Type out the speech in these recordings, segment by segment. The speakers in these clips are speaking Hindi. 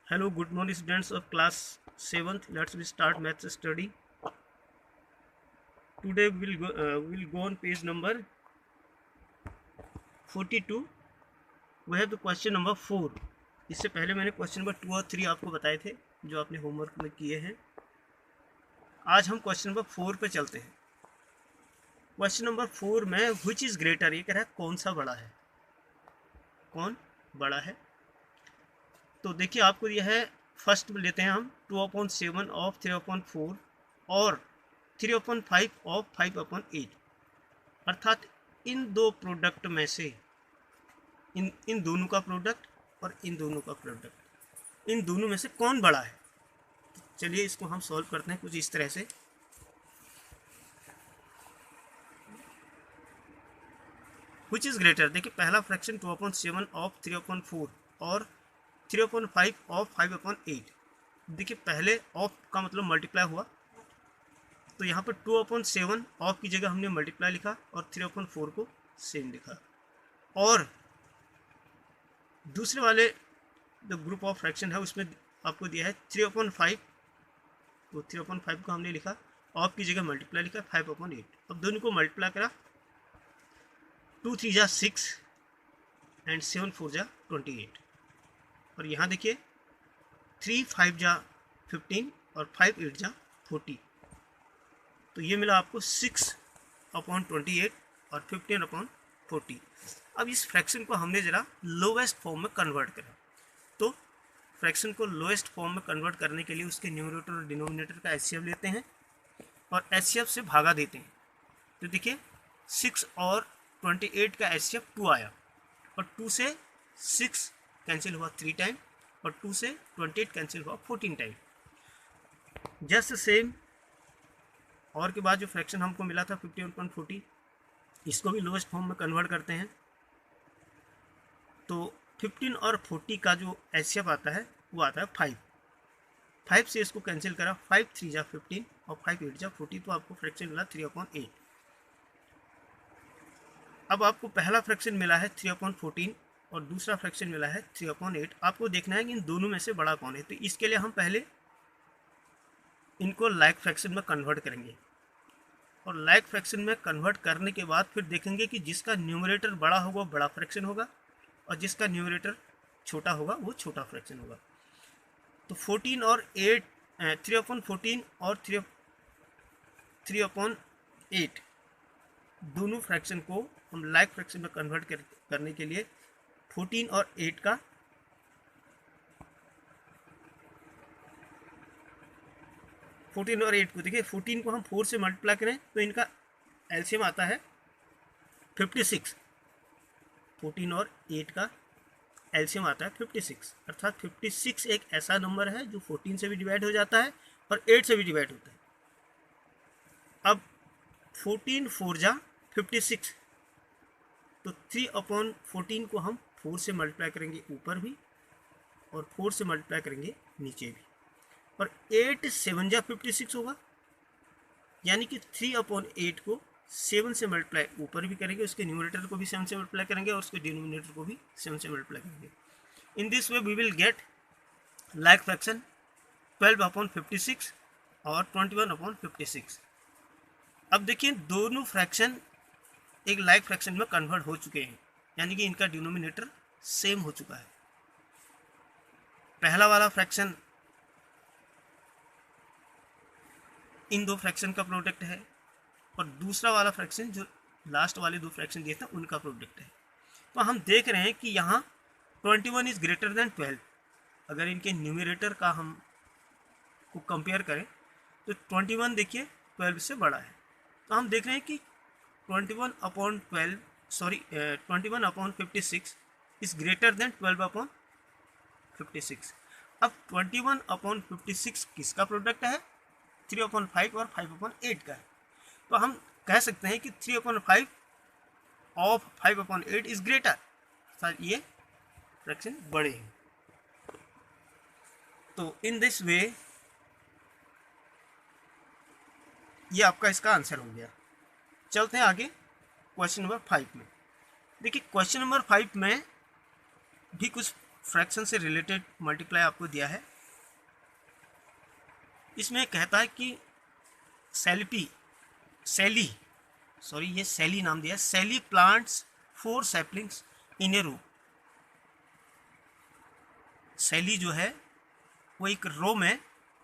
Hello, good morning, students of class 7th. Let's we start maths study. Today we'll go on page number 42. We have the question number 4. इससे पहले मैंने क्वेश्चन नंबर 2 और 3 आपको बताए थे जो आपने होमवर्क में किए हैं. आज हम क्वेश्चन नंबर 4 पे चलते हैं. क्वेश्चन नंबर 4 में व्हिच इज ग्रेटर, ये कह रहा है कौन सा बड़ा है, कौन बड़ा है. तो देखिए आपको यह है, फर्स्ट लेते हैं हम 2/7 ऑफ 3/4 और 3/5 ऑफ 5/8. अर्थात इन दो प्रोडक्ट में से इन दोनों का प्रोडक्ट और इन दोनों का प्रोडक्ट, इन दोनों में से कौन बड़ा है. तो चलिए इसको हम सॉल्व करते हैं कुछ इस तरह से. व्हिच इज ग्रेटर, देखिए पहला फ्रैक्शन 2/7 ऑफ 3/4 और 3/5 ऑफ 5/8. देखिए पहले ऑफ का मतलब मल्टीप्लाई हुआ, तो यहाँ पर 2/7 ऑफ की जगह हमने मल्टीप्लाई लिखा और 3/4 को सेम लिखा. और दूसरे वाले जो ग्रुप ऑफ फ्रैक्शन है उसमें आपको दिया है 3/5, तो 3/5 को हमने लिखा, ऑफ की जगह मल्टीप्लाई लिखा 5/8. अब दोनों को मल्टीप्लाई करा, 2 3 जा 6 एंड 7 4 जा 28. और यहाँ देखिए 3 5 जा 15 और 5 8 जा 40. तो ये मिला आपको 6/28 और 15/40. अब इस फ्रैक्शन को हमने ज़रा लोवेस्ट फॉर्म में कन्वर्ट करा. तो फ्रैक्शन को लोएस्ट फॉर्म में कन्वर्ट करने के लिए उसके न्यूमरेटर और डिनोमिनेटर का एचसीएफ लेते हैं और एचसीएफ से भागा देते हैं. तो देखिए 6 और 28 का एचसीएफ 2 आया और 2 से 6 कैंसिल हुआ 3 टाइम और 2 से 28 कैंसिल हुआ 14 टाइम. जस्ट सेम और के बाद जो फ्रैक्शन हमको मिला था 51.40, इसको भी लोएस्ट फॉर्म में कन्वर्ट करते हैं. तो 15 और 40 का जो एचसीएफ आता है वो आता है 5 से इसको कैंसिल करा, 5 3 जा 15 और 5 8 जा 40. तो आपको फ्रैक्शन मिला 3/8. अब आपको पहला फ्रैक्शन मिला है 3/14 और दूसरा फ्रैक्शन मिला है 3/8. आपको देखना है कि इन दोनों में से बड़ा कौन है. तो इसके लिए हम पहले इनको लाइक फ्रैक्शन में कन्वर्ट करेंगे और लाइक फ्रैक्शन में कन्वर्ट करने के बाद फिर देखेंगे कि जिसका न्यूमरेटर बड़ा होगा बड़ा फ्रैक्शन होगा और जिसका न्यूमरेटर छोटा होगा वो छोटा फ्रैक्शन होगा. तो 14 और 8 3/14 और 3/8 दोनों फ्रैक्शन को हम लाइक फ्रैक्शन में कन्वर्ट करने के लिए 14 और 8 का 14 और 8 को देखिए, 14 को हम 4 से मल्टीप्लाई करें तो इनका एलसीएम आता है 56. 14 और 8 का एलसीएम आता है 56. अर्थात 56 एक ऐसा नंबर है जो 14 से भी डिवाइड हो जाता है और 8 से भी डिवाइड होता है. अब 14 4 जा 56, तो 3/14 को हम 4 से मल्टीप्लाई करेंगे ऊपर भी और 4 से मल्टीप्लाई करेंगे नीचे भी. और 8 7 जा 56 होगा, यानी कि 3/8 को 7 से मल्टीप्लाई ऊपर भी करेंगे, उसके न्यूमरेटर को भी 7 से मल्टीप्लाई करेंगे और उसके डिनोमिनेटर को भी 7 से मल्टीप्लाई करेंगे. In this way we will get like fraction 12/56 और 21/56. अब देखिए दोनों फ्रैक्शन एक लाइक फ्रैक्शन में कन्वर्ट हो चुके हैं, यानी कि इनका डिनोमिनेटर सेम हो चुका है. पहला वाला फ्रैक्शन इन दो फ्रैक्शन का प्रोडक्ट है और दूसरा वाला फ्रैक्शन जो लास्ट वाले दो फ्रैक्शन दिए थे उनका प्रोडक्ट है. तो हम देख रहे हैं कि यहाँ 21 इज ग्रेटर देन 12. अगर इनके न्यूमरेटर का हम को कंपेयर करें तो 21 देखिए 12 से बड़ा है. तो हम देख रहे हैं कि 21/56 इज ग्रेटर देन 12/56. अब 21/56 किसका प्रोडक्ट है, 3/5 और 5/8 का है. तो हम कह सकते हैं कि 3/5 ऑफ 5/8 इज ग्रेटर, अर्थात ये फ्रैक्शन बड़े हैं. तो इन दिस वे ये आपका इसका आंसर हो गया. चलते हैं आगे क्वेश्चन नंबर 5 में. देखिए क्वेश्चन नंबर 5 में भी कुछ फ्रैक्शन से रिलेटेड मल्टीप्लाई आपको दिया है। इसमें कहता है कि सैली नाम दिया है, सैली प्लांट्स 4 सैपलिंग्स इन ए रो। सैली जो है वो एक रो में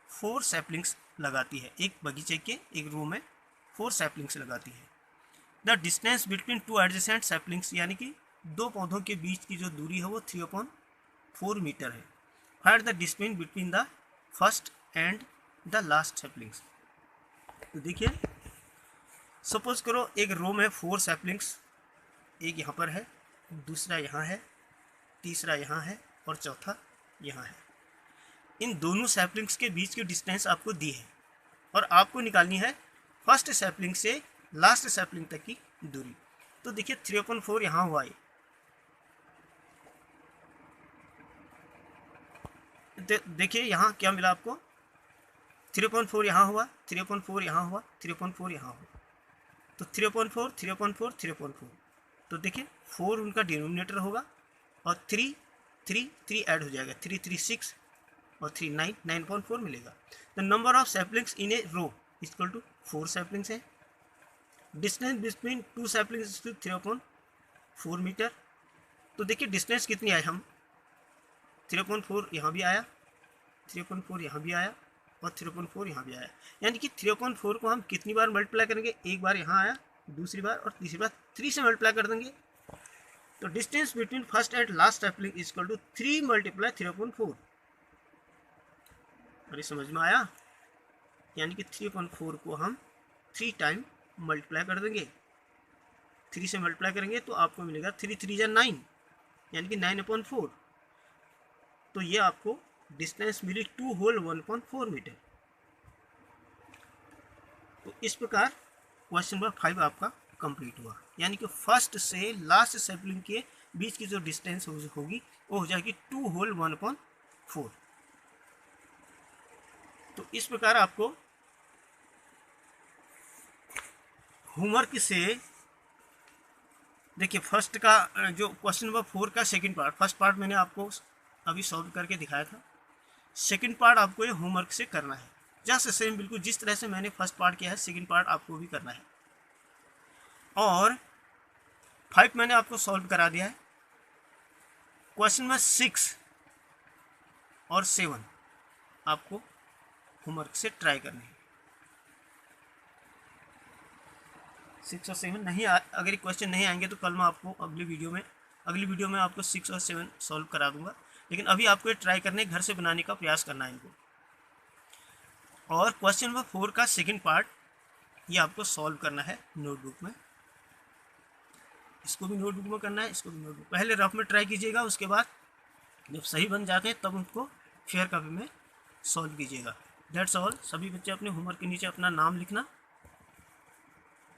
4 सैपलिंग्स लगाती है, एक बगीचे के एक रो में 4 सैपलिंग्स लगाती है। The distance between 2 adjacent saplings, यानी कि 2 पौधों के बीच की जो दूरी है वो 3/4 मीटर है। Find the distance between the first and the last saplings. तो देखिए, सपोज करो एक रो में 4 सैपलिंग्स, एक यहाँ पर है, दूसरा यहाँ है, तीसरा यहाँ है और चौथा यहाँ है। इन दोनों सैपलिंग्स के बीच की डिस्टेंस आपको दी है और आपको निकालनी है फर्स्ट सैपलिंग से लास्ट सैपलिंग तक की दूरी। तो देखिए 3/4 यहाँ हुआ है, देखिए यहाँ क्या मिला आपको, 3/4 यहाँ हुआ, 3/4 यहाँ हुआ, 3/4 यहाँ हुआ, तो 3/4 3/4 3/4। तो देखिए 4 उनका डिनोमिनेटर होगा और 3 ऐड हो जाएगा, 3 3 6 और 3 9 9/4 मिलेगा। The number of saplings in a row equal to 4 saplings है। Distance between 2 saplings 3/4 metre. तो देखिए डिस्टेंस कितनी आई, हम 3/4 यहाँ भी आया, 3/4 यहाँ भी आया और 3/4 यहाँ भी आया, यानी कि 3/4 को हम कितनी बार मल्टीप्लाई करेंगे, एक बार यहाँ आया, दूसरी बार और तीसरी बार 3 से मल्टीप्लाई कर देंगे। तो distance between first and last sapling is equal to 3 × 3/4। अरे समझ में आया, यानी कि 3/4 को हम 3 टाइम मल्टीप्लाई कर देंगे, 3 से मल्टीप्लाई करेंगे तो आपको मिलेगा 3 3 जा 9, यानी कि 9/4। तो ये आपको डिस्टेंस मिली 2 होल 1/4 मीटर। तो इस प्रकार क्वेश्चन नंबर 5 आपका कंप्लीट हुआ, यानी कि फर्स्ट से लास्ट सैपलिंग के बीच की जो डिस्टेंस होगी वो हो जाएगी 2 होल 1/4। तो इस प्रकार आपको होमवर्क से देखिए फर्स्ट का जो क्वेश्चन नंबर 4 का सेकंड पार्ट, फर्स्ट पार्ट मैंने आपको अभी सॉल्व करके दिखाया था, सेकंड पार्ट आपको ये होमवर्क से करना है, जस्ट सेम बिल्कुल जिस तरह से मैंने फर्स्ट पार्ट किया है सेकंड पार्ट आपको भी करना है। और 5 मैंने आपको सॉल्व करा दिया है। क्वेश्चन नंबर 6 और 7 आपको होमवर्क से ट्राई करनी है। 6 और 7 नहीं अगर क्वेश्चन नहीं आएंगे तो कल मैं आपको अगली वीडियो में आपको 6 और 7 सॉल्व करा दूंगा, लेकिन अभी आपको ये ट्राई करने घर से बनाने का प्रयास करना है इनको। और क्वेश्चन नंबर 4 का सेकंड पार्ट ये आपको सॉल्व करना है नोटबुक में, इसको भी नोटबुक में करना है, इसको भी नोटबुक पहले रफ में ट्राई कीजिएगा, उसके बाद जब सही बन जाते हैं तब उनको फेयर कॉपी में सॉल्व कीजिएगा। That's all. सभी बच्चे अपने होमवर्क के नीचे अपना नाम लिखना।